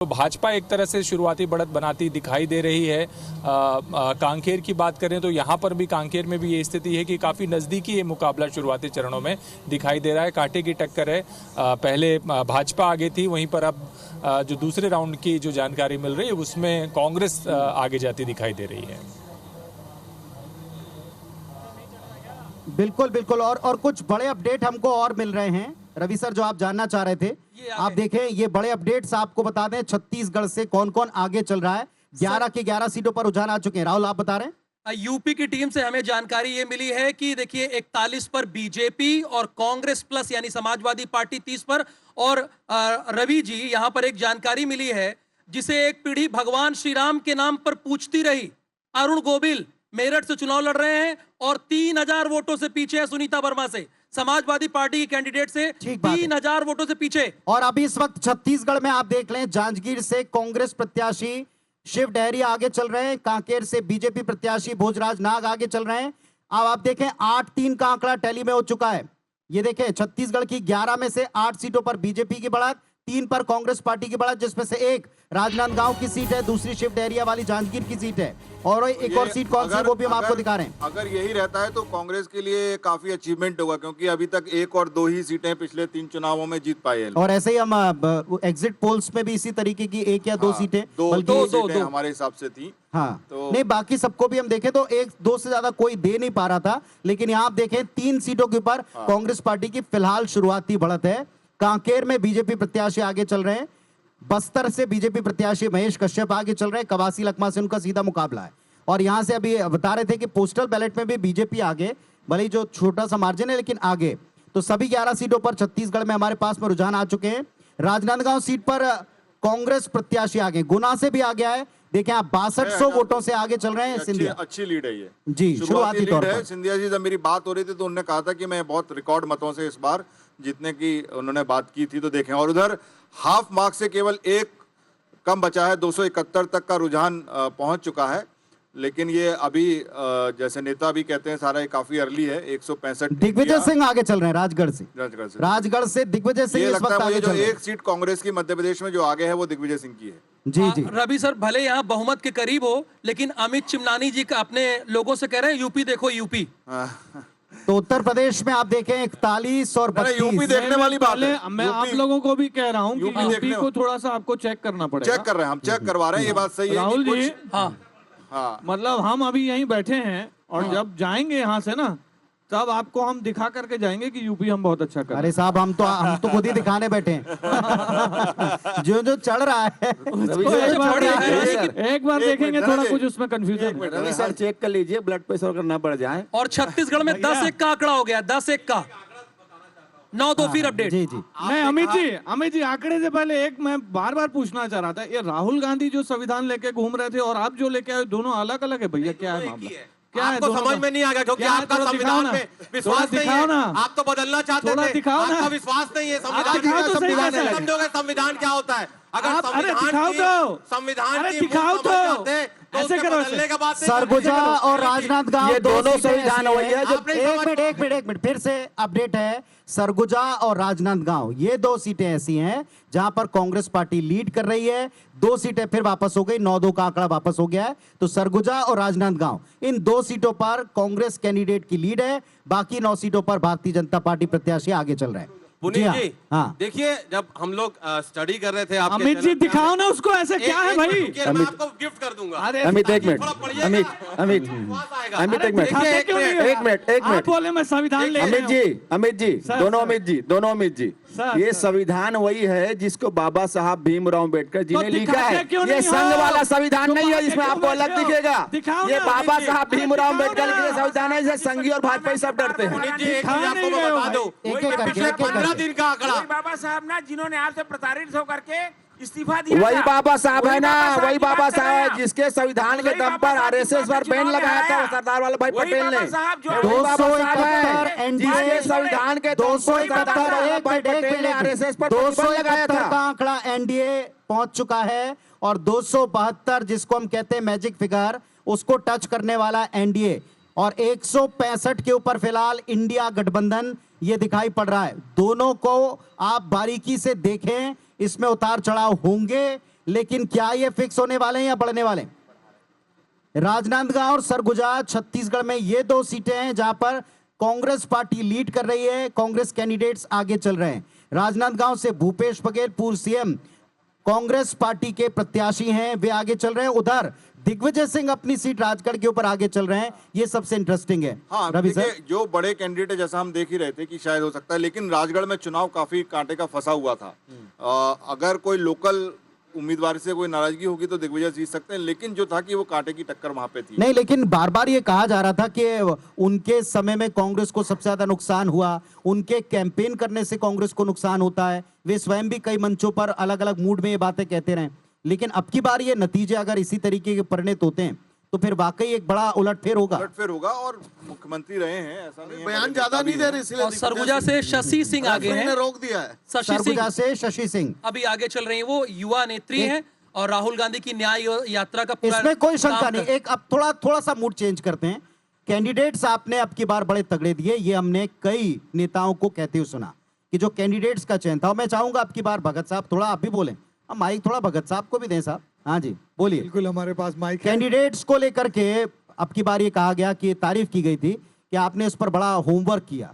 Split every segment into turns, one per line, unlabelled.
तो भाजपा एक तरह से शुरुआती बढ़त बनाती दिखाई दे रही है। कांकेर की बात करें तो यहाँ पर भी कांकेर में भी ये स्थिति है कि काफ़ी नज़दीकी ये मुकाबला शुरुआती चरणों में दिखाई दे रहा है। कांटे की टक्कर है। पहले भाजपा आगे थी, वहीं पर अब जो दूसरे राउंड की जो जानकारी मिल रही है उसमें कांग्रेस आगे जाती दिखाई दे रही है।
बिल्कुल बिल्कुल। और कुछ बड़े अपडेट हमको और मिल रहे हैं रवि सर, जो आप जानना चाह रहे थे। आप देखें, ये बड़े अपडेट्स आपको बता दें, छत्तीसगढ़ से कौन कौन आगे चल रहा है। 11 की 11 सीटों पर रुझान आ चुके हैं। राहुल, आप बता रहे हैं।
यूपी की टीम से हमें जानकारी ये मिली है कि देखिए 41 पर बीजेपी और कांग्रेस प्लस यानी समाजवादी पार्टी 30 पर। और रवि जी, यहां पर एक जानकारी मिली है जिसे एक पीढ़ी भगवान श्री राम के नाम पर पूछती रही। अरुण गोविल मेरठ से चुनाव लड़ रहे हैं और 3000 वोटों से पीछे है सुनीता वर्मा से, समाजवादी पार्टी की कैंडिडेट से 3000 वोटों से पीछे।
और अभी इस वक्त छत्तीसगढ़ में आप देख लें, जांजगीर से कांग्रेस प्रत्याशी शिव डहरिया आगे चल रहे हैं। कांकेर से बीजेपी प्रत्याशी भोजराज नाग आगे चल रहे हैं। अब आप देखें 8-3 का आंकड़ा टैली में हो चुका है। ये देखें, छत्तीसगढ़ की 11 में से 8 सीटों पर बीजेपी की बढ़त, 3 पर कांग्रेस पार्टी की बढ़त, जिसमें से एक राजनांदगांव की सीट है, दूसरी शिव डहरिया वाली जांजगीर की सीट है, और एक और सीट कौन सी वो भी हम आपको दिखा रहे हैं।
अगर यही रहता है तो कांग्रेस के लिए काफी अचीवमेंट होगा, क्योंकि अभी तक 1 और 2 ही सीटें पिछले 3 चुनावों में जीत पाए हैं।
और ऐसे ही हम एग्जिट पोल्स में भी इसी तरीके की 1 या 2 सीटें,
दो सीटें हमारे हिसाब से थी।
हाँ,
तो
नहीं, बाकी सबको भी हम देखें तो 1-2 से ज्यादा कोई दे नहीं पा रहा था। लेकिन यहाँ आप देखें 3 सीटों के ऊपर कांग्रेस पार्टी की फिलहाल शुरुआती बढ़त है। कांकेर में बीजेपी प्रत्याशी आगे चल रहे हैं। बस्तर से बीजेपी प्रत्याशी महेश कश्यप आगे चल रहे हैं। कवासी लखमा से उनका सीधा मुकाबला है। और यहां से अभी बता रहे थे कि पोस्टल बैलेट में भी बीजेपी आगे, भले ही जो छोटा सा मार्जिन है लेकिन आगे। तो सभी 11 सीटों पर छत्तीसगढ़ में हमारे पास में रुझान आ चुके हैं। राजनांदगांव सीट पर कांग्रेस प्रत्याशी आगे, गुना से भी आ गया है। देखें आप, 6200 वोटों से आगे चल रहे हैं सिंधिया।
अच्छी लीड है ये
जी, शुरुआती तौर पर।
सिंधिया जी, जब मेरी बात हो रही थी तो उन्होंने कहा था कि मैं बहुत रिकॉर्ड मतों से इस बार जीतने की उन्होंने बात की थी। तो देखें, और उधर हाफ मार्क से केवल 1 कम बचा है, 271 तक का रुझान पहुंच चुका है। लेकिन ये अभी जैसे नेता भी कहते हैं, सारा ये काफी अर्ली है। 165
दिग्विजय सिंह आगे चल रहे हैं राजगढ़ से दिग्विजय सिंह
ये
इस वक्त
लगता है
आगे
जो
चल रहे हैं।
1 सीट कांग्रेस की मध्य प्रदेश में जो आगे है वो दिग्विजय सिंह की है।
जी जी।
रवि सर, भले यहाँ बहुमत के करीब हो, लेकिन अमित चिमनानी जी का अपने लोगों से कह रहे हैं यूपी देखो यूपी।
तो उत्तर प्रदेश में आप देखें 41 और 32।
यूपी देखने वाली बात है।
मैं आप लोगों को भी कह रहा हूँ कि यूपी को थोड़ा सा आपको चेक करना पड़ेगा।
चेक कर रहे हैं, हम चेक करवा रहे हैं, ये बात सही है
राहुल जी।
हाँ,
मतलब हम अभी यहीं बैठे हैं और जब जाएंगे यहाँ से ना, तब आपको हम दिखा करके जाएंगे कि यूपी हम बहुत अच्छा कर रहे हैं।
अरे साहब, हम तो खुद ही दिखाने बैठे हैं। जो चढ़ रहा है
एक बार देखेंगे, थोड़ा कुछ उसमें कंफ्यूजन।
रवि सर, चेक कर लीजिए ब्लड प्रेशर अगर ना बढ़ जाए।
और छत्तीसगढ़ में 10-1 का आंकड़ा हो गया, 10-1 का। 9-2 फिर अपडेट।
जी जी।
मैं अमित जी आंकड़े से पहले एक मैं बार बार पूछना चाह रहा था, ये राहुल गांधी जो संविधान लेके घूम रहे थे और आप जो लेके आए, दोनों अलग अलग है भैया? क्या है मामला? क्या
आपको
है
समझ में नहीं आ गया क्योंकि आपका संविधान में विश्वास नहीं है। आप तो बदलना चाहते थे, आपका विश्वास नहीं है संविधान। समझोगे संविधान क्या होता है? अगर संविधान की ऐसे बदलने का बात।
सरगुजा और राजनांदगांव,
ये दोनों संविधान हो गया।
एक मिनट फिर से अपडेट है। सरगुजा और राजनांदगांव, ये 2 सीटें ऐसी हैं जहां पर कांग्रेस पार्टी लीड कर रही है। 2 सीटें फिर वापस हो गई, 9-2 का आंकड़ा वापस हो गया है। तो सरगुजा और राजनांदगांव, इन 2 सीटों पर कांग्रेस कैंडिडेट की लीड है। बाकी 9 सीटों पर भारतीय जनता पार्टी प्रत्याशी आगे चल रहे हैं।
पुनीत जी, हाँ, देखिए, जब हम लोग स्टडी कर रहे थे,
अमित जी दिखाओ ना उसको, ऐसे क्या है भाई?
मैं आपको गिफ्ट कर दूंगा।
अमित एक मिनट, अमित एक मिनट
बोले मैं संविधान ले।
अमित जी, दोनों अमित जी, ये संविधान वही है जिसको बाबा साहब भीमराव अम्बेडकर जी ने लिखा है। ये संघ वाला संविधान नहीं है जिसमें आपको अलग दिखेगा। ये बाबा साहब भीमराव अम्बेडकर के संविधान है, जिसे संघी और भाजपा सब डरते हैं।
पिछले 15 दिन का आंकड़ा।
बाबा साहब ना, जिन्होंने आपसे प्रताड़ित होकर के इस्तीफा दिया,
वही बाबा साहब है ना, वही बाबा साहब है जिसके संविधान के दम पर आरएसएस पर बैन लगाया था सरदार वल्लभ भाई पटेल ने।
271
जिसके संविधान के
271
आरएसएस पर लगाया था
का आंकड़ा एनडीए पहुंच चुका है। और 272 जिसको हम कहते हैं मैजिक फिगर, उसको टच करने वाला एनडीए। और 165 के ऊपर फिलहाल इंडिया गठबंधन ये दिखाई पड़ रहा है। दोनों को आप बारीकी से देखें, इसमें उतार चढ़ाव होंगे। लेकिन क्या ये फिक्स होने वाले हैं या बढ़ने वाले हैं? राजनांदगांव और सरगुजा छत्तीसगढ़ में ये दो सीटें हैं जहां पर कांग्रेस पार्टी लीड कर रही है, कांग्रेस कैंडिडेट्स आगे चल रहे हैं। राजनांदगांव से भूपेश बघेल पूर्व सीएम कांग्रेस पार्टी के प्रत्याशी हैं, वे आगे चल रहे हैं। उधर दिग्विजय सिंह अपनी सीट राजगढ़ के ऊपर आगे चल रहे हैं, ये सबसे इंटरेस्टिंग है।
हाँ,
रवि सर,
जो बड़े कैंडिडेट है जैसा हम देख ही रहे थे कि शायद हो सकता है, लेकिन राजगढ़ में चुनाव काफी कांटे का फंसा हुआ था। अगर कोई लोकल उम्मीदवार से कोई नाराजगी होगी तो दिग्विजय जीत सकते हैं, लेकिन जो था कि वो कांटे की टक्कर वहां पे थी।
नहीं, लेकिन बार बार ये कहा जा रहा था कि उनके समय में कांग्रेस को सबसे ज्यादा नुकसान हुआ, उनके कैंपेन करने से कांग्रेस को नुकसान होता है। वे स्वयं भी कई मंचों पर अलग अलग मूड में ये बातें कहते रहे, लेकिन अब की बार ये नतीजे अगर इसी तरीके के परिणत होते हैं तो फिर वाकई एक बड़ा उलटफेर होगा।
और मुख्यमंत्री रहे हैं, ऐसा नहीं है।
बयान ज्यादा नहीं दे रहे इसलिए
और सरगुजा से शशि सिंह आगे हैं,
रोक दिया है।
सरगुजा से शशि सिंह
अभी आगे चल रही हैं, वो युवा नेत्री हैं और राहुल गांधी की न्याय यात्रा का पूरा
इसमें कोई शंका
काम
नहीं।
कर-
एक अब थोड़ा सा मूड चेंज करते हैं। कैंडिडेट्स आपने अब की बार बड़े तगड़े दिए, ये हमने कई नेताओं को कहते हुए सुना कि जो कैंडिडेट्स का चयन था। मैं चाहूंगा अब की बार भगत साहब थोड़ा आप भी बोलें, अब माइक थोड़ा भगत साहब को भी दें साहब। हाँ जी, बोलिए।
बिल्कुल, हमारे पास माइक है।
कैंडिडेट्स को लेकर के अब की बार ये कहा गया कि तारीफ की गई थी कि आपने इस पर बड़ा होमवर्क किया।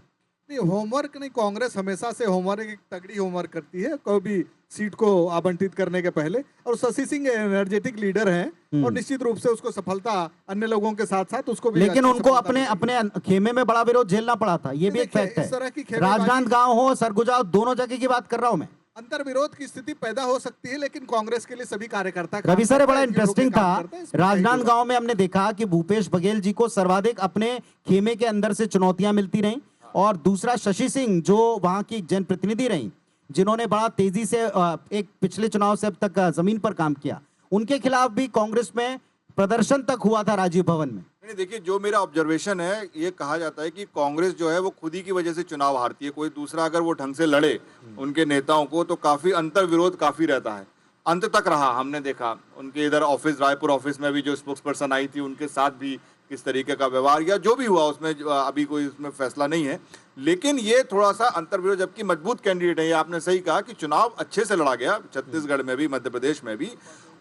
नहीं, होमवर्क नहीं, कांग्रेस हमेशा से होमवर्क, एक तगड़ी होमवर्क करती है कोई भी सीट को आवंटित करने के पहले। और शशि सिंह एनर्जेटिक लीडर हैं और निश्चित रूप से उसको सफलता अन्य लोगों के साथ साथ उसको भी,
लेकिन
अच्छी
उनको
सफलता
अपने
मिली।
अपने खेमे में बड़ा विरोध झेलना पड़ा था, ये भी एक
देखिए,
फैक्ट
इस तरह की
है।
खेमेबाजी-
राजनांदगांव हो, सरगुजा हो, दोनों जगह की बात कर रहा हूं मैं।
अंतर विरोध की स्थिति पैदा हो सकती है, लेकिन कांग्रेस के लिए सभी कार्यकर्ता काम
रवि सर,
करते
बड़ा
हैं,
इंटरेस्टिंग
काम
था।
करते हैं, इसमें कई
राजनांदगांव में हमने देखा कि भूपेश बघेल जी को सर्वाधिक अपने खेमे के अंदर से चुनौतियां मिलती रहीं, और दूसरा शशि सिंह जो वहां की जनप्रतिनिधि रहीं, जिन्होंने बड़ा तेजी से एक पिछले चुनाव से अब तक जमीन पर काम किया, उनके खिलाफ भी कांग्रेस में प्रदर्शन तक हुआ था राजीव भवन में।
नहीं, देखिए, जो मेरा ऑब्जर्वेशन है, ये कहा जाता है कि कांग्रेस जो है वो खुद ही की वजह से चुनाव हारती है। कोई दूसरा अगर वो ढंग से लड़े उनके नेताओं को तो काफी अंतर विरोध काफी रहता है, अंत तक रहा। हमने देखा उनके इधर ऑफिस, रायपुर ऑफिस में भी जो स्पोक्स पर्सन आई थी, उनके साथ भी किस तरीके का व्यवहार या जो भी हुआ उसमें अभी कोई उसमें फैसला नहीं है, लेकिन ये थोड़ा सा अंतर विरोध, जबकि मजबूत कैंडिडेट है। ये आपने सही कहा कि चुनाव अच्छे से लड़ा गया, छत्तीसगढ़ में भी, मध्य प्रदेश में भी,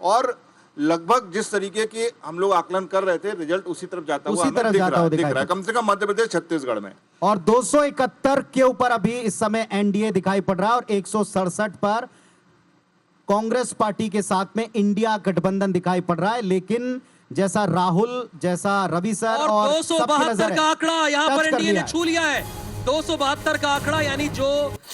और लगभग जिस तरीके के हम लोग आकलन कर रहे थे, रिजल्ट उसी तरफ जाता हुआ हमें दिख रहा है, कम से कम मध्य प्रदेश, छत्तीसगढ़ में।
और 271 के ऊपर अभी इस समय एनडीए दिखाई पड़ रहा है, और 167 पर कांग्रेस पार्टी के साथ में इंडिया गठबंधन दिखाई पड़ रहा है। लेकिन जैसा राहुल, जैसा रवि सर
और
सबकी नजर
272
है,
का आंकड़ा यहाँ
टच
पर
कर
एनडीए ने
लिया है।
छू लिया है। 272 का आंकड़ा, यानी जो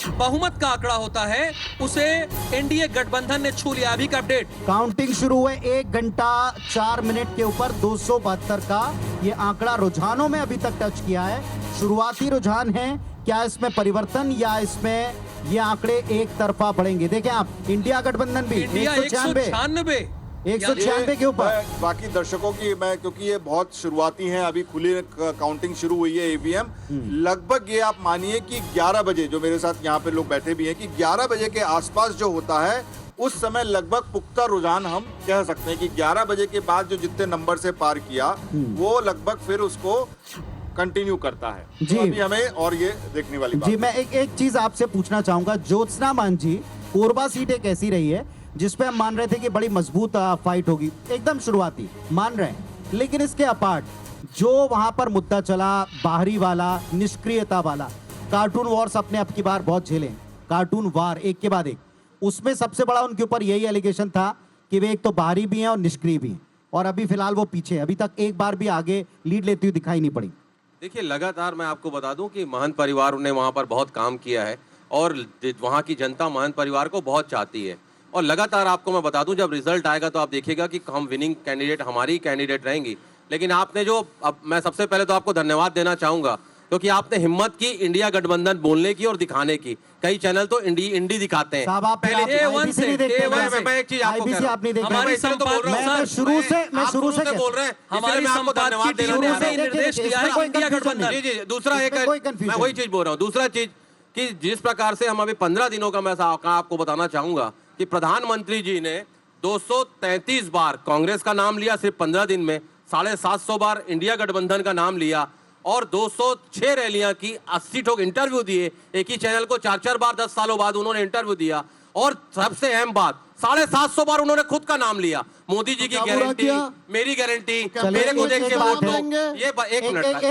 बहुमत का आंकड़ा होता है, उसे एनडीए गठबंधन ने छू लिया। अभी का अपडेट,
काउंटिंग शुरू हुए 1 घंटा 4 मिनट के ऊपर 272 का ये आंकड़ा रुझानों में अभी तक टच किया है। शुरुआती रुझान है, क्या इसमें परिवर्तन या इसमें ये आंकड़े एक तरफा बढ़ेंगे? देखें आप, इंडिया गठबंधन भी
इंडिया 196
196 के ऊपर।
मैं बाकी दर्शकों की, मैं क्योंकि ये बहुत शुरुआती हैं, अभी खुली काउंटिंग शुरू हुई है ईवीएम, लगभग ये आप मानिए कि 11 बजे, जो मेरे साथ यहाँ पे लोग बैठे भी हैं, कि 11 बजे के आसपास जो होता है उस समय लगभग पुख्ता रुझान हम कह सकते हैं कि 11 बजे के बाद जो जितने नंबर से पार किया वो लगभग फिर उसको कंटिन्यू करता है।
जी।
तो अभी हमें और ये देखने वाली बात
जी,
है।
मैं एक चीज आपसे पूछना चाहूंगा। ज्योत्सना मान जी, कोरबा सीट एक ऐसी रही है जिसपे हम मान रहे थे कि बड़ी मजबूत फाइट होगी, एकदम शुरुआती मान रहे हैं, लेकिन इसके अपार्ट जो वहां पर मुद्दा चला, बाहरी वाला, निष्क्रियता वाला, कार्टून वॉर्स अपने अब की बार बहुत झेले, कार्टून वार एक के बाद एक, उसमें सबसे बड़ा उनके ऊपर यही एलिगेशन था कि वे एक तो बाहरी भी हैं और निष्क्रिय भी हैं, और अभी फिलहाल वो पीछे, अभी तक एक बार भी आगे लीड लेती हुई दिखाई नहीं पड़ी।
देखिए, लगातार मैं आपको बता दूं कि महंत परिवार ने वहां पर बहुत काम किया है और वहां की जनता महंत परिवार को बहुत चाहती है। और लगातार आपको मैं बता दूं, जब रिजल्ट आएगा तो आप देखिएगा कि हम विनिंग कैंडिडेट, हमारी कैंडिडेट रहेंगी। लेकिन आपने जो, अब मैं सबसे पहले तो आपको धन्यवाद देना चाहूंगा क्योंकि आपने हिम्मत की इंडिया गठबंधन बोलने की और दिखाने की। कई चैनल तो इंडी दिखाते हैं।
साहब, आप
पहले
IBC नहीं देखते,
मैं एक चीज आपको कह
IBC
रहा हूं।
आप नहीं देखते।
हमारी
इसलिए तो बोल रहा हूं,
मैं
सर,
शुरू से
आप शुरू से
कहता
बोल रहे हैं,
हमारी
इसलिए मैं आपको धन्यवाद
संपादकीय
देना
टीम
चाह
ने
रहा हूं।
निर्देश दिया है
कोई
इंडिया
confusion
गठबंधन।
नहीं।
जी, दूसरा एक,
इसमें कोई confusion
मैं वही चीज बोल रहा हूँ। दूसरा चीज कि जिस प्रकार से हम अभी 15 दिनों का मैं आपको बताना चाहूंगा कि प्रधानमंत्री जी ने 233 बार कांग्रेस का नाम लिया सिर्फ 15 दिन में, 750 बार इंडिया गठबंधन का नाम लिया और 206 रैलियां की, 80 ठोक इंटरव्यू दिए। एक ही चैनल को 4-4 बार 10 सालों बाद उन्होंने इंटरव्यू दिया और सबसे अहम बात, 750 बार उन्होंने खुद का नाम लिया, मोदी जी की गारंटी, मेरी गारंटी, मेरे प्रोजेक्ट के वोट दो। ये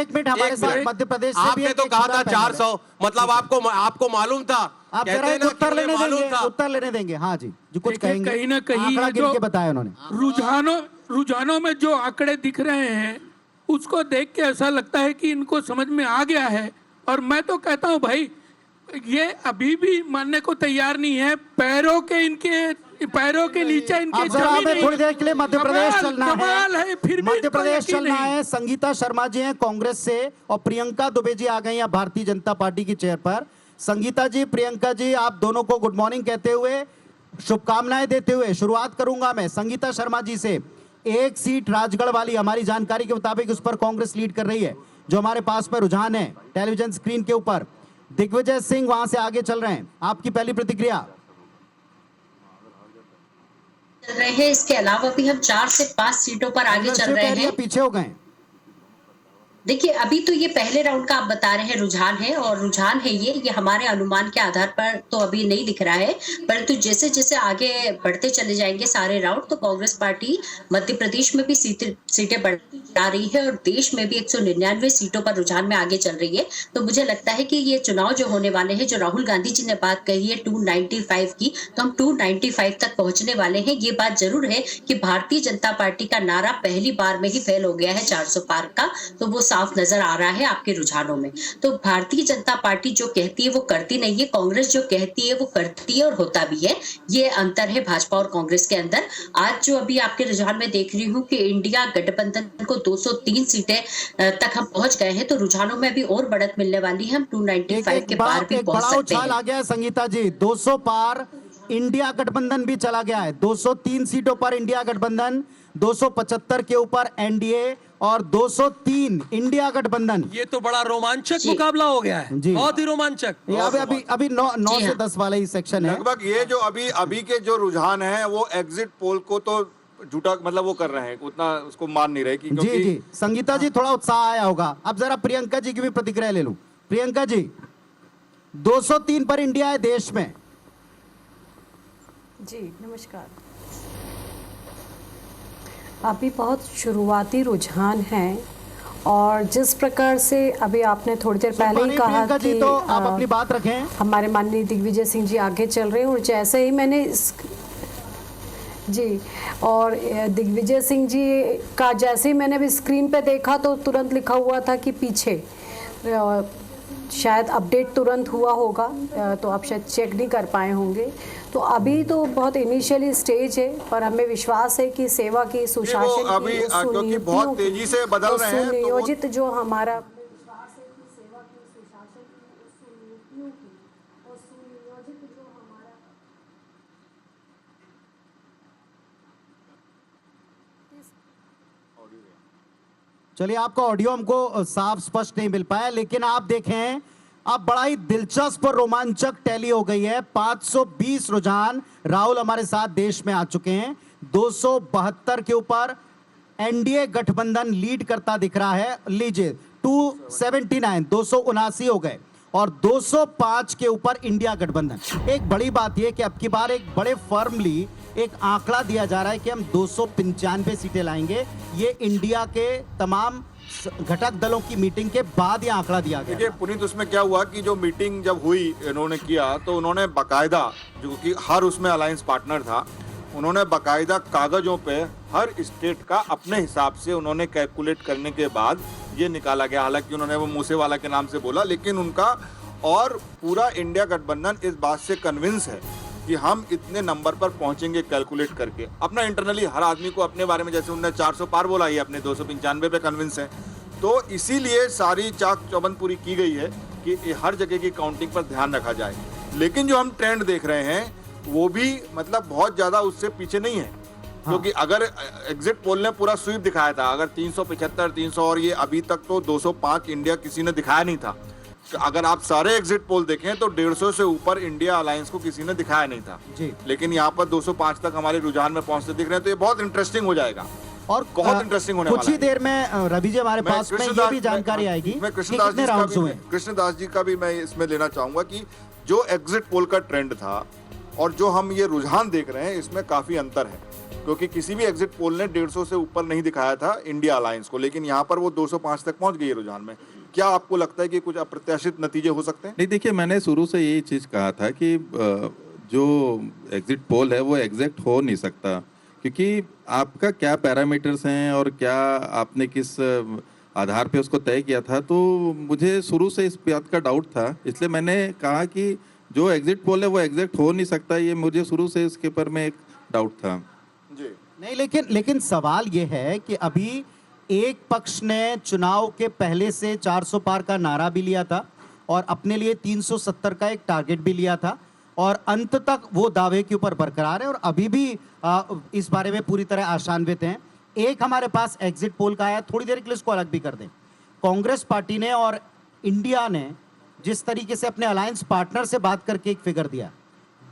एक मिनट हमारे साथ मध्य प्रदेश से भी
आपने तो कहा था 400, मतलब आपको मालूम था,
आप जरा एक उत्तर लेने देंगे, उत्तर लेने देंगे। हाँ जी, जो कुछ कहेंगे,
कहीं ना कहीं
आंकड़ा गिन के बताया उन्होंने।
रुझानों में जो आंकड़े दिख रहे हैं उसको देख के ऐसा लगता है कि इनको समझ में आ गया है। और मैं तो कहता हूं भाई, ये अभी भी मानने को तैयार नहीं है, पैरों के नीचे इनके
जमीन। थोड़ी देर के लिए मध्य प्रदेश चलना
है, फिर
मध्य प्रदेश चलना है। संगीता शर्मा जी हैं कांग्रेस से और प्रियंका दुबे जी आ गई हैं भारतीय जनता पार्टी की चेयर पर। संगीता जी, प्रियंका जी, आप दोनों को गुड मॉर्निंग कहते हुए, शुभकामनाएं देते हुए शुरुआत करूंगा मैं संगीता शर्मा जी से। एक सीट राजगढ़ वाली, हमारी जानकारी के मुताबिक उस पर कांग्रेस लीड कर रही है, जो हमारे पास में रुझान है टेलीविजन स्क्रीन के ऊपर। दिग्विजय सिंह वहां से आगे चल रहे हैं, आपकी पहली प्रतिक्रिया?
चल रहे हैं, इसके अलावा भी हम 4 से 5 सीटों पर आगे चल रहे हैं,
पीछे हो गए।
देखिए अभी तो ये पहले राउंड का आप बता रहे हैं रुझान है, और रुझान है ये हमारे अनुमान के आधार पर तो अभी नहीं दिख रहा है, परंतु जैसे जैसे आगे बढ़ते चले जाएंगे सारे राउंड, तो कांग्रेस पार्टी मध्य प्रदेश में भी सीटें बढ़ा रही है और देश में भी 199 सीटों पर रुझान में आगे चल रही है। तो मुझे लगता है कि ये चुनाव जो होने वाले हैं, जो राहुल गांधी जी ने बात कही है 295 की, तो हम 295 तक पहुंचने वाले हैं। ये बात जरूर है कि भारतीय जनता पार्टी का नारा पहली बार में ही फेल हो गया है 400 पार का, तो वो साफ नजर आ रहा है आपके रुझानों में। तो भारतीय जनता पार्टी जो कहती है वो करती नहीं है, कांग्रेस जो कहती है वो करती है और होता भी है। ये अंतर है भाजपा और कांग्रेस के अंदर। आज जो अभी आपके रुझान में देख रही हूँ कि इंडिया गठबंधन को 203 सीटें तक हम पहुंच गए हैं, तो रुझानों में भी और बढ़त मिलने वाली है। हम 295 के पार भी पहुंच सकते हैं।
आ गया है संगीता जी, 200 पार इंडिया गठबंधन भी चला गया है। 203 सीटों पर इंडिया गठबंधन, 275 के ऊपर एनडीए और 203 इंडिया गठबंधन।
ये तो बड़ा रोमांचक मुकाबला हो गया है, बहुत ही रोमांचक।
अभी 9 से 10 वाला ही सेक्शन है
लगभग। ये जो अभी के जो रुझान है वो एग्जिट पोल को तो झूठा, मतलब वो कर रहे हैं, उतना उसको मान नहीं रहे कि
जी संगीता जी थोड़ा उत्साह आया होगा। अब जरा प्रियंका जी की भी प्रतिक्रिया ले लूं। प्रियंका जी, 203 पर इंडिया है देश में।
जी नमस्कार। अभी बहुत शुरुआती रुझान हैं और जिस प्रकार से अभी आपने थोड़ी देर पहले ही कहा कि
तो आप अपनी बात रखें।
हमारे माननीय दिग्विजय सिंह जी आगे चल रहे हैं, और जैसे ही मैंने जी और दिग्विजय सिंह जी का जैसे ही मैंने अभी स्क्रीन पे देखा तो तुरंत लिखा हुआ था कि पीछे, शायद अपडेट तुरंत हुआ होगा, तो आप शायद चेक नहीं कर पाए होंगे। तो अभी तो बहुत इनिशियली स्टेज है, पर हमें विश्वास है कि सेवा की, सुशासन
अभी क्योंकि बहुत तेजी से बदल रहे हैं,
सुनियोजित जो हमारा
चलिए, आपका ऑडियो हमको साफ स्पष्ट नहीं मिल पाया, लेकिन आप देखें अब बड़ा ही दिलचस्प और रोमांचक टैली हो गई है। 520 रुझान राहुल हमारे साथ देश में आ चुके हैं। 272 के ऊपर एनडीए गठबंधन लीड करता दिख रहा है। लीजिए 279 279 हो गए और 205 के ऊपर इंडिया गठबंधन। एक बड़ी बात यह कि अब की बार एक बड़े फर्मली एक आंकड़ा दिया जा रहा है कि हम 295 सीटें लाएंगे। ये इंडिया के तमाम घटक दलों की मीटिंग के बाद ये आंकड़ा दिया गया।
देखिए पुनीत, उसमें क्या हुआ कि जो मीटिंग जब हुई इन्होंने किया, तो उन्होंने बाकायदा, जो कि हर उसमें अलायंस पार्टनर था, उन्होंने बाकायदा कागजों पे हर स्टेट का अपने हिसाब से उन्होंने कैलकुलेट करने के बाद ये निकाला गया। हालांकि उन्होंने वो मूसेवाला के नाम से बोला, लेकिन उनका और पूरा इंडिया गठबंधन इस बात से कन्विंस है कि हम इतने नंबर पर पहुंचेंगे कैलकुलेट करके। अपना इंटरनली हर आदमी को अपने बारे में, जैसे उन्होंने 400 पार बोला, ये अपने 295 पे कन्विंस है। तो इसीलिए सारी चाक चौबंद पूरी की गई है कि हर जगह की काउंटिंग पर ध्यान रखा जाए। लेकिन जो हम ट्रेंड देख रहे हैं वो भी मतलब बहुत ज़्यादा उससे पीछे नहीं है, क्योंकि अगर एग्जिट पोल ने पूरा स्वीप दिखाया था, अगर 375 300 और ये अभी तक तो 205 इंडिया किसी ने दिखाया नहीं था। अगर आप सारे एग्जिट पोल देखें तो 150 से ऊपर इंडिया अलायंस को किसी ने दिखाया नहीं था जी। लेकिन यहाँ पर 205 तक हमारे रुझान में पहुंचते दिख रहे हैं, तो ये बहुत इंटरेस्टिंग हो जाएगा और बहुत इंटरेस्टिंग होने वाला है।
कुछ ही देर में रवि जी हमारे पास में ये भी जानकारी आएगी।
मैं कृष्णदास जी का भी मैं इसमें लेना चाहूंगा कि जो एग्जिट पोल का ट्रेंड था और जो हम ये रुझान देख रहे हैं इसमें काफी अंतर है, क्योंकि किसी भी एग्जिट पोल ने 150 से ऊपर नहीं दिखाया था इंडिया अलायंस को, लेकिन यहाँ पर वो 205 तक पहुंच गई है रुझान में। क्या आपको लगता है कि कुछ अप्रत्याशित नतीजे हो सकते हैं?
नहीं, देखिए, मैंने शुरू से यही चीज़ कहा था कि जो एग्जिट पोल है वो एग्जैक्ट हो नहीं सकता, क्योंकि आपका क्या पैरामीटर्स हैं और क्या आपने किस आधार पे उसको तय किया था। तो मुझे शुरू से इस बात का डाउट था, इसलिए मैंने कहा कि जो एग्जिट पोल है वो एग्जैक्ट हो नहीं सकता। ये मुझे शुरू से इसके ऊपर में एक डाउट था
जी।
नहीं, लेकिन सवाल ये है कि अभी एक पक्ष ने चुनाव के पहले से 400 पार का नारा भी लिया था और अपने लिए 370 का एक टारगेट भी लिया था, और अंत तक वो दावे के ऊपर बरकरार है और अभी भी इस बारे में पूरी तरह आशान्वित हैं। एक हमारे पास एग्जिट पोल का आया, थोड़ी देर के लिए इसको अलग भी कर दें। कांग्रेस पार्टी ने और इंडिया ने जिस तरीके से अपने अलायंस पार्टनर से बात करके एक फिगर दिया,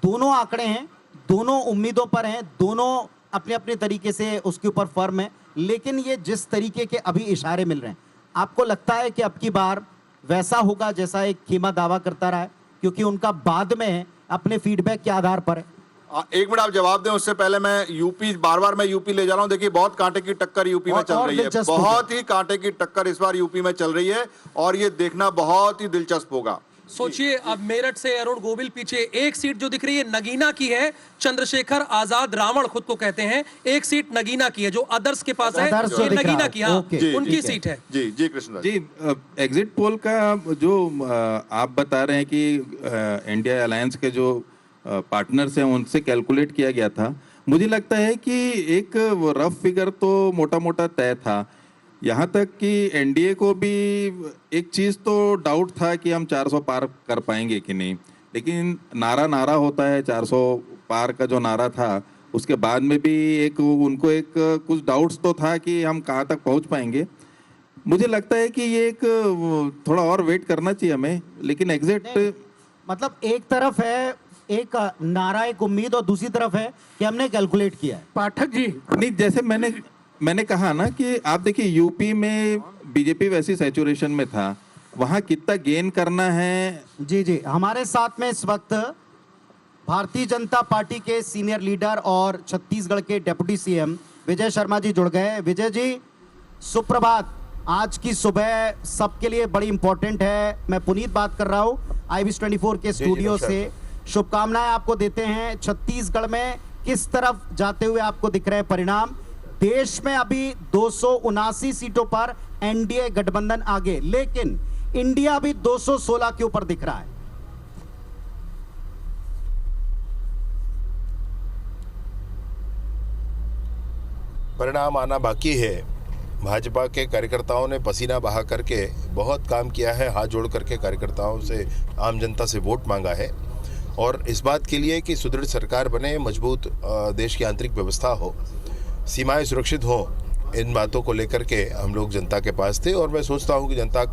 दोनों आंकड़े हैं, दोनों उम्मीदों पर हैं, दोनों अपने अपने तरीके से उसके ऊपर फर्म है, लेकिन ये जिस तरीके के अभी इशारे मिल रहे हैं, आपको लगता है कि अब की बार वैसा होगा जैसा एक खीमा दावा करता रहा है? क्योंकि उनका बाद में है अपने फीडबैक के आधार पर है।
एक मिनट आप जवाब दें, उससे पहले मैं यूपी, बार बार मैं यूपी ले जा रहा हूं। देखिए, बहुत कांटे की टक्कर यूपी में चल रही है, बहुत ही कांटे की टक्कर इस बार यूपी में चल रही है और ये देखना बहुत ही दिलचस्प होगा।
सोचिए, अब मेरठ से अरुण गोविल पीछे, एक सीट जो दिख रही है नगीना की है, चंद्रशेखर आजाद रावण खुद को कहते हैं, एक सीट नगीना की है, जो अदर्स के पास है, ये नगीना की, हाँ, उनकी सीट है।
जी जी कृष्ण
जी। एग्जिट पोल का जो आप बता रहे हैं कि इंडिया अलायंस के जो पार्टनर्स हैं उनसे कैलकुलेट किया गया था, मुझे लगता है कि एक रफ फिगर तो मोटा मोटा तय था। यहाँ तक कि एनडीए को भी एक चीज़ तो डाउट था कि हम 400 पार कर पाएंगे कि नहीं, लेकिन नारा होता है, 400 पार का जो नारा था उसके बाद में भी एक उनको एक कुछ डाउट्स तो था कि हम कहाँ तक पहुँच पाएंगे। मुझे लगता है कि ये एक थोड़ा और वेट करना चाहिए हमें, लेकिन एग्जैक्ट
मतलब एक तरफ है एक नारा, एक उम्मीद, और दूसरी तरफ है कि हमने कैलकुलेट किया है।
पाठक जी,
नहीं, जैसे मैंने कहा ना कि आप देखिए, यूपी में बीजेपी वैसी सैचुरेशन में था, वहां कितना गेन करना है।
जी, हमारे साथ में इस वक्त भारतीय जनता पार्टी के सीनियर लीडर और छत्तीसगढ़ के डिप्टी सीएम विजय शर्मा जी जुड़ गए। विजय जी, सुप्रभात। आज की सुबह सबके लिए बड़ी इंपॉर्टेंट है। मैं पुनीत बात कर रहा हूँ IBS 24 के स्टूडियो से। शुभकामनाएं आपको देते हैं। छत्तीसगढ़ में किस तरफ जाते हुए आपको दिख रहे हैं परिणाम? देश में अभी 279 सीटों पर एनडीए गठबंधन आगे, लेकिन इंडिया अभी 216 के ऊपर दिख रहा है।
परिणाम आना बाकी है। भाजपा के कार्यकर्ताओं ने पसीना बहा करके बहुत काम किया है, हाथ जोड़ करके कार्यकर्ताओं से, आम जनता से वोट मांगा है, और इस बात के लिए कि सुदृढ़ सरकार बने, मजबूत देश की आंतरिक व्यवस्था हो, सीमाएं सुरक्षित हो, इन बातों को लेकर के हम लोग जनता के पास थे। और मैं सोचता हूं कि जनता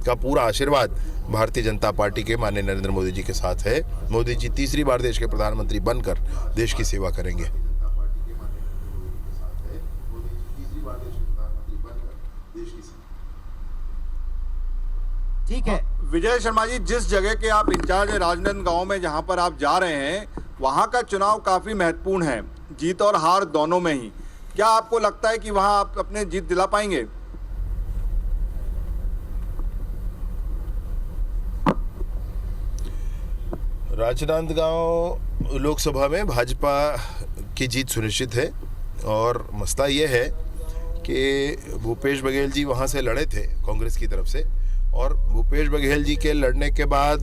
का पूरा आशीर्वाद भारतीय जनता पार्टी के माननीय नरेंद्र मोदी जी के साथ है। मोदी जी तीसरी बार देश के प्रधानमंत्री बनकर देश की सेवा करेंगे।
ठीक है
विजय शर्मा जी, जिस जगह के आप इंचार्ज है राजनांदगांव में, जहां पर आप जा रहे हैं, वहां का चुनाव काफी महत्वपूर्ण है, जीत और हार दोनों में ही। क्या आपको लगता है कि वहां आप अपने जीत दिला पाएंगे?
राजनांदगांव लोकसभा में भाजपा की जीत सुनिश्चित है, और मसला ये है कि भूपेश बघेल जी वहां से लड़े थे कांग्रेस की तरफ से, और भूपेश बघेल जी के लड़ने के बाद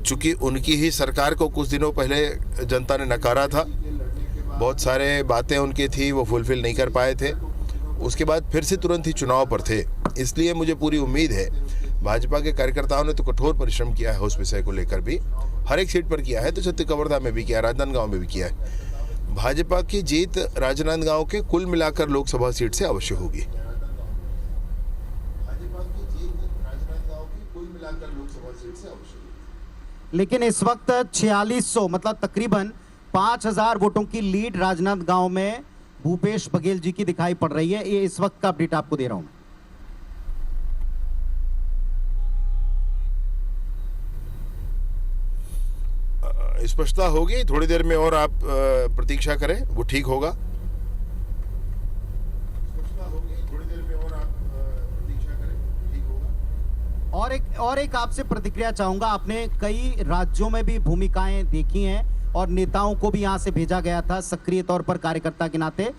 चूंकि उनकी ही सरकार को कुछ दिनों पहले जनता ने नकारा था, बहुत सारे बातें उनकी थी वो फुलफिल नहीं कर पाए थे, उसके बाद फिर से तुरंत ही चुनाव पर थे। इसलिए मुझे पूरी उम्मीद है, भाजपा के कार्यकर्ताओं ने तो कठोर परिश्रम किया है उस विषय को लेकर भी, हर एक सीट पर किया है, तो छत्तीसगढ़ में भी किया, राजनांदगांव में भी किया है। भाजपा की जीत राजनांदगांव के कुल मिलाकर लोकसभा सीट से अवश्य होगी।
लेकिन इस वक्त 4600 मतलब तकरीबन 5000 वोटों की लीड राजनांदगांव में भूपेश बघेल जी की दिखाई पड़ रही है। ये इस वक्त का अपडेट आपको दे रहा हूं।
स्पष्टता होगी थोड़ी देर में, और आप प्रतीक्षा करें, वो ठीक होगा।
और एक आपसे प्रतिक्रिया चाहूंगा। आपने कई राज्यों में भी भूमिकाएं देखी हैं और नेताओं को भी यहां से भेजा गया था सक्रिय तौर पर कार्यकर्ता के नाते।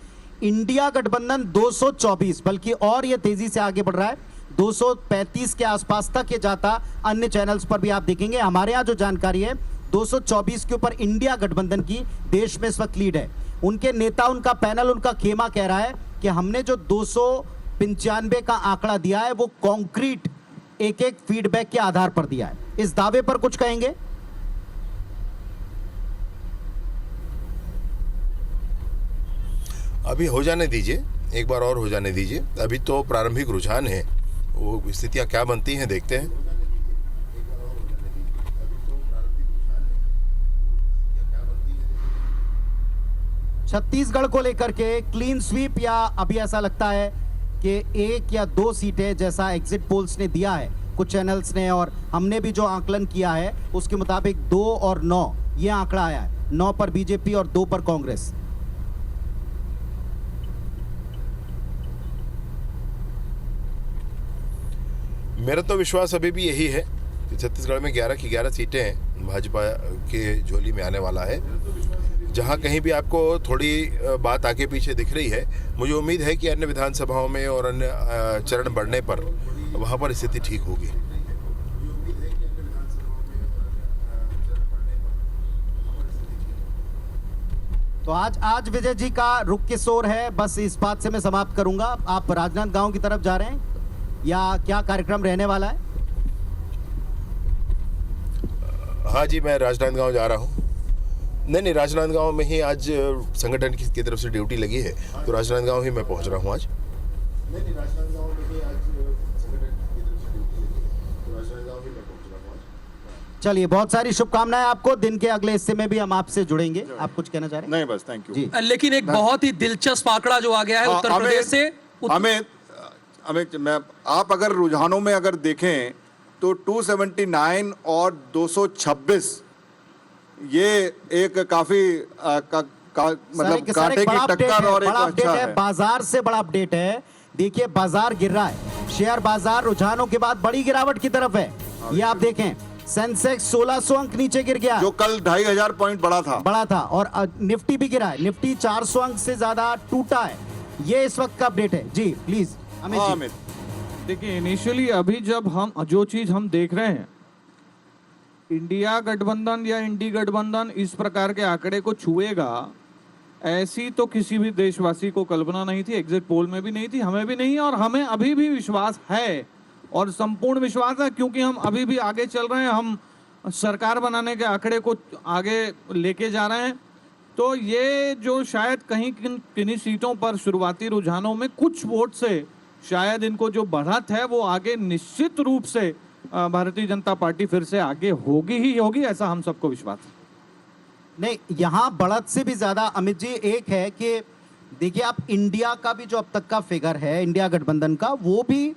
इंडिया गठबंधन 224, बल्कि और ये तेजी से आगे बढ़ रहा है, 235 के आसपास तक ये जाता। अन्य चैनल्स पर भी आप देखेंगे। हमारे यहाँ जो जानकारी है 224 के ऊपर इंडिया गठबंधन की देश में इस वक्त लीड है। उनके नेता, उनका पैनल, उनका खेमा कह रहा है कि हमने जो 295 का आंकड़ा दिया है वो कॉन्क्रीट एक एक फीडबैक के आधार पर दिया है। इस दावे पर कुछ कहेंगे?
अभी हो जाने दीजिए, एक बार और हो जाने दीजिए। अभी तो प्रारंभिक रुझान है, वो स्थितियां क्या बनती हैं देखते हैं।
छत्तीसगढ़ को लेकर के क्लीन स्वीप, या अभी ऐसा लगता है कि 1 या 2 सीटें, जैसा एग्जिट पोल्स ने दिया है कुछ चैनल्स ने, और हमने भी जो आकलन किया है उसके मुताबिक 2 और 9 ये आंकड़ा आया है। 9 पर बीजेपी और 2 पर कांग्रेस।
मेरा तो विश्वास अभी भी यही है कि छत्तीसगढ़ में 11 की 11 सीटें भाजपा के झोली में आने वाला है। जहां कहीं भी आपको थोड़ी बात आगे पीछे दिख रही है, मुझे उम्मीद है कि अन्य विधानसभाओं में और अन्य चरण बढ़ने पर वहां पर स्थिति ठीक होगी।
तो आज विजय जी का रुख किस ओर है, बस इस बात से मैं समाप्त करूंगा। आप राजनांदगांव की तरफ जा रहे हैं या क्या कार्यक्रम रहने वाला है?
हाँ जी, मैं राजनांदगांव जा रहा हूँ। नहीं, राजनांदगांव में ही आज संगठन की तरफ से ड्यूटी लगी है, तो राजनांदगांव ही मैं पहुंच रहा हूँ आज।
चलिए, बहुत सारी शुभकामनाएं आपको। दिन के अगले हिस्से में भी हम आपसे जुड़ेंगे। आप कुछ कहना चाह रहे हैं?
नहीं, बस थैंक यू
जी।
लेकिन एक बहुत ही दिलचस्प आंकड़ा जो आ गया है उत्तर प्रदेश से।
अमित, आप अगर रुझानों में अगर देखें तो 279 और 226 ये एक काफी मतलब कांटे की टक्कर और एक अच्छा है।
बाजार से बड़ा अपडेट है। देखिए, बाजार गिर रहा है। शेयर बाजार रुझानों के बाद बड़ी गिरावट की तरफ है। ये आप देखें, सेंसेक्स 1600 अंक नीचे गिर गया,
जो कल 2500 पॉइंट बड़ा था। और निफ्टी भी गिरा है। निफ्टी 400 अंक से ज्यादा टूटा है। ये इस वक्त का अपडेट है। जी प्लीज अमित।
देखिए, इनिशियली अभी जब हम जो चीज हम देख रहे हैं, इंडिया गठबंधन या इंडी गठबंधन इस प्रकार के आंकड़े को छुएगा, ऐसी तो किसी भी देशवासी को कल्पना नहीं थी। एग्जिट पोल में भी नहीं थी, हमें भी नहीं, और हमें अभी भी विश्वास है और संपूर्ण विश्वास है, क्योंकि हम अभी भी आगे चल रहे हैं। हम सरकार बनाने के आंकड़े को आगे लेके जा रहे हैं। तो ये जो शायद कहीं किन्हीं सीटों पर शुरुआती रुझानों में कुछ वोट से शायद इनको जो बढ़त है वो आगे निश्चित रूप से भारतीय जनता पार्टी फिर से आगे होगी ही होगी, ऐसा हम सबको विश्वास है।
नहीं, यहां बढ़त से भी ज्यादा अमित जी एक है कि देखिए, आप इंडिया का भी जो अब तक का फिगर है, इंडिया गठबंधन का, वो भी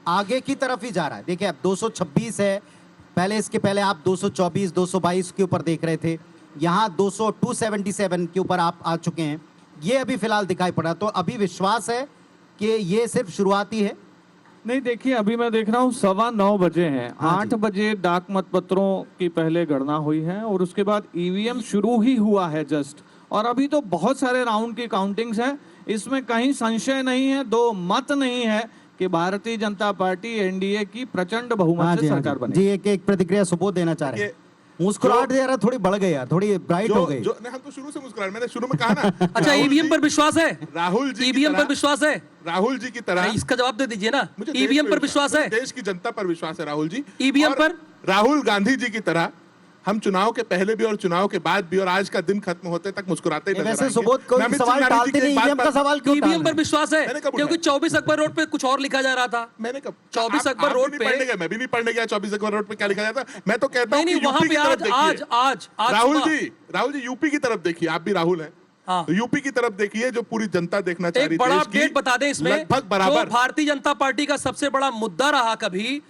आगे की तरफ ही जा रहा है। देखिए, अब 226 है, पहले इसके पहले आप 224, 222 के ऊपर देख रहे थे। यहाँ 277 के ऊपर आप आ चुके हैं। ये अभी फिलहाल दिखाई पड़ा। तो अभी विश्वास है कि ये सिर्फ शुरुआती है?
नहीं, देखिए, अभी मैं देख रहा हूँ 9:15 बजे हैं। 8 बजे डाक मतपत्रों की पहले गणना हुई है और उसके बाद ईवीएम शुरू ही हुआ है जस्ट। और अभी तो बहुत सारे राउंड की काउंटिंग्स हैं। इसमें कहीं संशय नहीं है, दो मत नहीं है कि भारतीय जनता पार्टी एनडीए की प्रचंड बहुमत से सरकार बनेगी।
जी, एक प्रतिक्रिया सुबोध देना चाह रहे हैं। मुस्कुराहट जरा थोड़ी बढ़ गई यार, थोड़ी ब्राइट हो गई।
हम तो शुरू से मुस्कुराहट, मैंने शुरू में कहा ना।
अच्छा, ईवीएम पर विश्वास है?
राहुल जी
ईवीएम पर विश्वास है?
राहुल जी की तरह
इसका जवाब दे दीजिए ना। ईवीएम पर विश्वास है?
देश की जनता पर विश्वास है राहुल जी।
ईवीएम पर
राहुल गांधी जी की तरह हम चुनाव के पहले भी और चुनाव के बाद भी और आज का दिन खत्म होते तक मुस्कुराते ही नजर आएंगे।
सुबोध कोई सवाल टालते नहीं, ईवीएम का सवाल क्यों?
ईवीएम पर विश्वास है? क्योंकि 24 अकबर रोड पे कुछ और लिखा जा रहा था।
मैंने कब
24 अकबर रोड पे
मैं भी नहीं पढ़ने गया 24 अकबर रोड पे क्या लिखा जाता है। मैं तो कहता हूँ
नहीं, वहां पे आज
राहुल जी यूपी की तरफ देखिए, आप भी राहुल हैं। तो यूपी की तरफ देखिए, जो पूरी जनता देखना चाह रही
है। एक बड़ा अपडेट बता दें इसमें,
लगभग बराबर।
भारतीय जनता पार्टी का सबसे बड़ा मुद्दा रहा कभी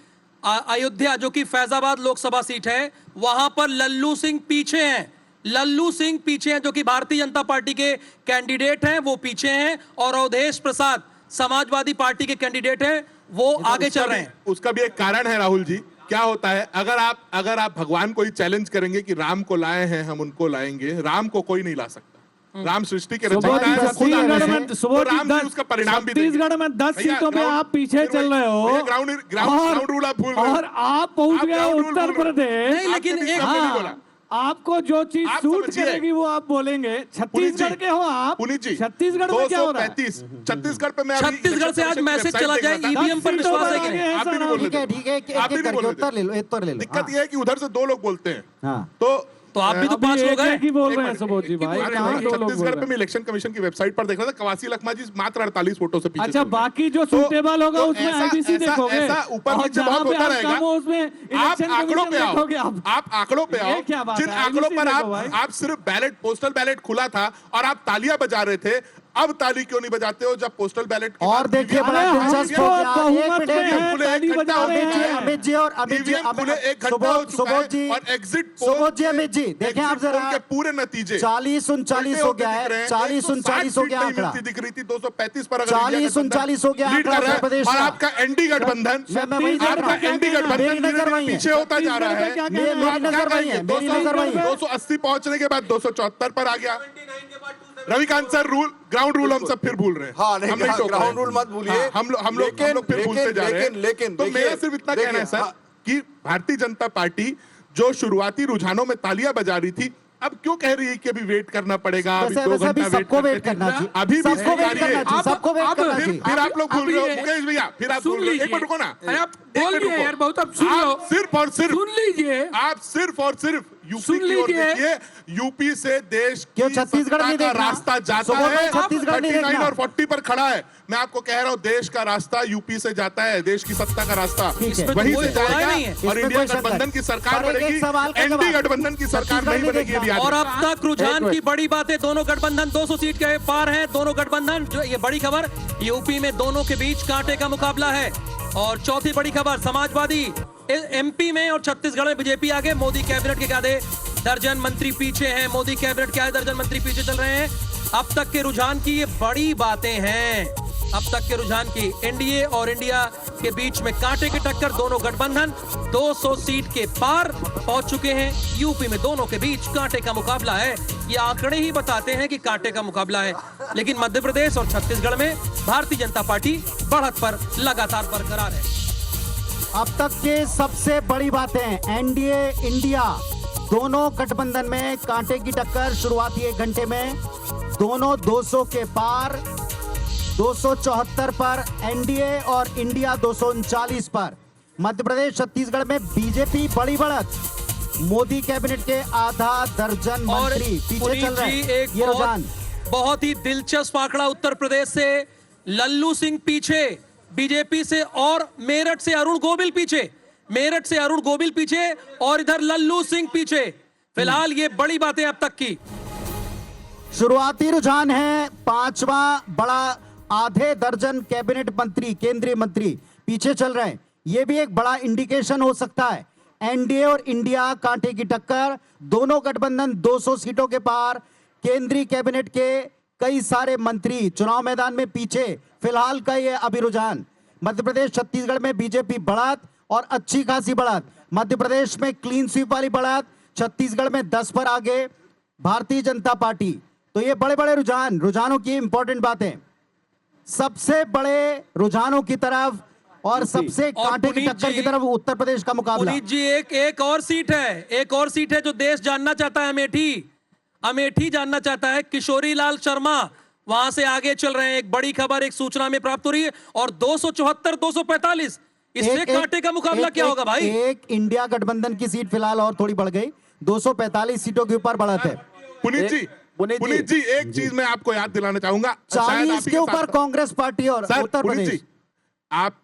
अयोध्या, जो कि फैजाबाद लोकसभा सीट है, वहां पर लल्लू सिंह पीछे हैं। लल्लू सिंह पीछे हैं, जो कि भारतीय जनता पार्टी के कैंडिडेट हैं, वो पीछे हैं, और अवधेश प्रसाद समाजवादी पार्टी के कैंडिडेट हैं, वो आगे चल रहे हैं।
उसका भी एक कारण है राहुल जी, क्या होता है, अगर आप भगवान को ही चैलेंज करेंगे कि राम को लाए हैं हम उनको लाएंगे, राम को कोई नहीं ला सकता। राम सृष्टि के रचयिता है, वो खुद आते हैं, तो राम जी उसका परिणाम भी देंगे।
छत्तीसगढ़ में 10 सीटों पे आप पीछे चल रहे हो,
ग्राउंड रूल आप भूल रहे हो,
और आप पहुंच गए उत्तर प्रदेश।
नहीं, लेकिन एक
हाँ, आपको जो चीज सूट करेगी वो आप बोलेंगे। छत्तीसगढ़ के हो आप,
पुनीत जी,
छत्तीसगढ़ में क्या हो रहा है?
235 छत्तीसगढ़ पे मैं
छत्तीसगढ़ से आज मैसेज चला जाए ईवीएम पर विश्वास है कि नहीं?
आप भी नहीं बोल रहे थे।
ठीक है,
आप भी नहीं बोल रहे थे।
उत्तर ले लो, उत्तर ले लो।
दिक्कत यह है कि उधर से 2 लोग बोलते हैं,
हाँ।
तो आप भी तो 5 लोग हैं।
की बोल रहे हैं सुबोध जी भाई, कहाँ 2 लोग बोल
छत्तीसगढ़
रहे
पे मैं इलेक्शन कमीशन की वेबसाइट पर देख रहा था, कवासी लखमा जी मात्र 48 वोटों से पीछे।
अच्छा,
चल रहे हैं।
बाकी जो सूटेबल होगा उसमें आईबीसी देखोगे,
ऐसा ऊपर
और
नीचे
जहाँ
बहुत
पे
होता
आप
रहेगा।
कम हो उसमें
आप
इलेक्शन
आंकड़ों पे आओ,
देखोगे
आप आंकड़ों पे
ये
आओ,
क्या बात
जिन
है?
आंकड़ों पर
IBC देखो भाई।
आप सिर्फ बैलेट, पोस्टल बैलेट खुला था और आप तालियां बजा रहे थे, अब ताली क्यों नहीं बजाते हो जब पोस्टल बैलेट
और देखिए बड़ा दिलचस्प हो गया,
बहुमत में है, ताली बजा रहे हैं।
अमित जी और सुबोध जी
और एग्जिट
सुबोध जी, अमित जी देखें आप जरा,
के पूरे नतीजे
40-39 हो गया है, 40-39 हो गया आंकड़ा,
दिख रही थी 235 पर
40-39 हो गया आंकड़ा उत्तर प्रदेश
और
का।
आपका एनडी गठबंधन, आपका एनडी गठबंधन पीछे होता जा रहा है।
मेरी नजर वही है, मेरी नजर वही है।
280 पहुंचने के बाद 274 पर आ गया। रविकांत सर, ग्राउंड रूल हम सब फिर भूल रहे हैं।
हाँ, नहीं,
हम नहीं टोक रहे
ग्राउंड
हैं।
रूल मत भूलिए।
हाँ, हम लोग फिर भूलते जा रहे हैं।
लेकिन
तो मेरा सिर्फ इतना कहना है सर कि भारतीय जनता पार्टी जो शुरुआती रुझानों में तालियां बजा रही थी, अब क्यों कह रही है कि अभी वेट करना पड़ेगा, अभी 2 घंटा
सबको वेट करना चाहिए,
अभी भी
सबको वेट करना चाहिए, सबको वेट करना चाहिए।
फिर आप लोग भूल रहे हो मुकेश भैया, फिर आप भूल रहे हो। एक मिनट रुको ना,
आप बोलिए यार, बहुत अब सुन लो,
सिर्फ और सिर्फ
सुन लीजिए,
आप सिर्फ और सिर्फ यूपी
सुन
की ओर
लीजिए।
देखिए, यूपी से देश
क्यों
की
छत्तीसगढ़
सत्ता
नहीं
का
देखना?
रास्ता जाता
सुबोध
है,
भाई, छत्तीसगढ़ नहीं
39
देखना।
और 40 पर खड़ा है। मैं आपको कह रहा हूँ, देश का रास्ता यूपी से जाता है, देश की सत्ता का रास्ता
इसमें
वहीं
कोई
से
दौड़
जाएगा
नहीं है।
और
इसमें
इंडिया
कोई शंका
गठबंधन
नहीं।
की सरकार
पर एक
बनेगी,
सवाल का
एनडी
जवाब।
गठबंधन की सरकार
छत्तीसगढ़
नहीं
नहीं
बनेगी। अभी
देखना।
याद
और
रखना।
अब तक रुझान की बड़ी बातें, दोनों गठबंधन 200 सीट के पार हैं, दोनों गठबंधन। जो ये बड़ी खबर, यूपी में दोनों के बीच कांटे का मुकाबला है। और चौथी बड़ी खबर, समाजवादी एमपी में और छत्तीसगढ़ में बीजेपी आगे, मोदी कैबिनेट के आधे दर्जन मंत्री पीछे हैं, मोदी कैबिनेट के आधे दर्जन मंत्री पीछे चल रहे हैं। अब तक के रुझान की ये बड़ी बातें हैं, अब तक के रुझान की। एनडीए और इंडिया के बीच में कांटे की टक्कर, दोनों गठबंधन 200 सीट के पार पहुंच चुके हैं। यूपी में दोनों के बीच कांटे का मुकाबला है, ये आंकड़े ही बताते हैं कि कांटे का मुकाबला है। लेकिन मध्य प्रदेश और छत्तीसगढ़ में भारतीय जनता पार्टी बढ़त पर लगातार बरकरार है।
अब तक के सबसे बड़ी बातें, एनडीए इंडिया दोनों गठबंधन में कांटे की टक्कर। शुरुआती 1 घंटे में दोनों 200 के पार, 274 पर एनडीए और इंडिया 239 पर। मध्य प्रदेश छत्तीसगढ़ में बीजेपी बड़ी बढ़त, मोदी कैबिनेट के आधा दर्जन मंत्री पीछे चल रहे हैं।
एक
ये रुझान
बहुत ही दिलचस्प आंकड़ा, उत्तर प्रदेश से लल्लू सिंह पीछे, बीजेपी से, और मेरठ से अरुण गोविल पीछे, मेरठ से अरुण गोविल पीछे और इधर लल्लू सिंह पीछे। फिलहाल ये बड़ी बातें अब तक की।
शुरुआती रुझान है 5वां बड़ा, आधे दर्जन कैबिनेट मंत्री, केंद्रीय मंत्री पीछे चल रहे हैं। यह भी एक बड़ा इंडिकेशन हो सकता है। एनडीए और इंडिया कांटे की टक्कर, दोनों गठबंधन 200 सीटों के पार, केंद्रीय कैबिनेट के कई सारे मंत्री चुनाव मैदान में पीछे। फिलहाल का यह अभी रुझान। मध्य प्रदेश छत्तीसगढ़ में बीजेपी बढ़त और अच्छी खासी बढ़त, मध्य प्रदेश में क्लीन स्वीप वाली बढ़त, छत्तीसगढ़ में 10 पर आगे भारतीय जनता पार्टी। तो ये बड़े बड़े रुझान, रुझानों की इंपॉर्टेंट बातें। सबसे बड़े रुझानों की तरफ और सबसे कांटे की टक्कर की तरफ उत्तर प्रदेश का मुकाबला।
पुनीत जी, एक और सीट है, एक और सीट है जो देश जानना चाहता है। अमेठी जानना चाहता है। किशोरी लाल शर्मा वहां से आगे चल रहे हैं। एक बड़ी खबर एक सूचना में प्राप्त हो रही है। और 274, 245, इससे कांटे का मुकाबला क्या होगा भाई?
एक इंडिया गठबंधन की सीट फिलहाल और थोड़ी बढ़ गई, 245 सीटों के ऊपर बढ़त है।
पुनीत जी, एक चीज मैं आपको याद दिलाना चाहूंगा,
40 के ऊपर कांग्रेस पार्टी और उत्तर प्रदेश।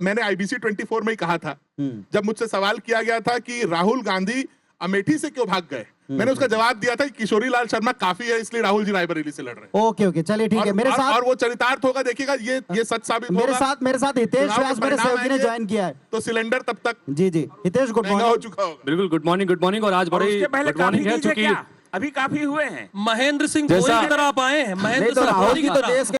मैंने IBC 24 में ही कहा था, जब मुझसे सवाल किया गया था कि राहुल गांधी अमेठी से क्यों भाग गए, मैंने उसका जवाब दिया था कि किशोरी लाल शर्मा काफी है, इसलिए राहुल जी रायबरेली से लड़ रहे हैं।
ओके, चलिए ठीक है। मेरे साथ
और वो चरितार्थ होगा, देखिएगा ये सच साबित
मेरे
होगा।
मेरे साथ हितेश व्यास मेरे सहयोगी ने ज्वाइन किया है।
तो सिलेंडर तब तक
जी हितेश, गुड
महंगा
मॉर्निंग।
हो चुका होगा।
बिल्कुल गुड मॉर्निंग और आज बड़ी गुड मॉर्निंग है, क्योंकि
अभी काफी हुए हैं।
महेंद्र सिंह धोनी की तरह आप आए हैं,
नहीं
महेंद्र
तो
सिंह
राहुल
धोनी
जी
की
तो
तरह।
देश के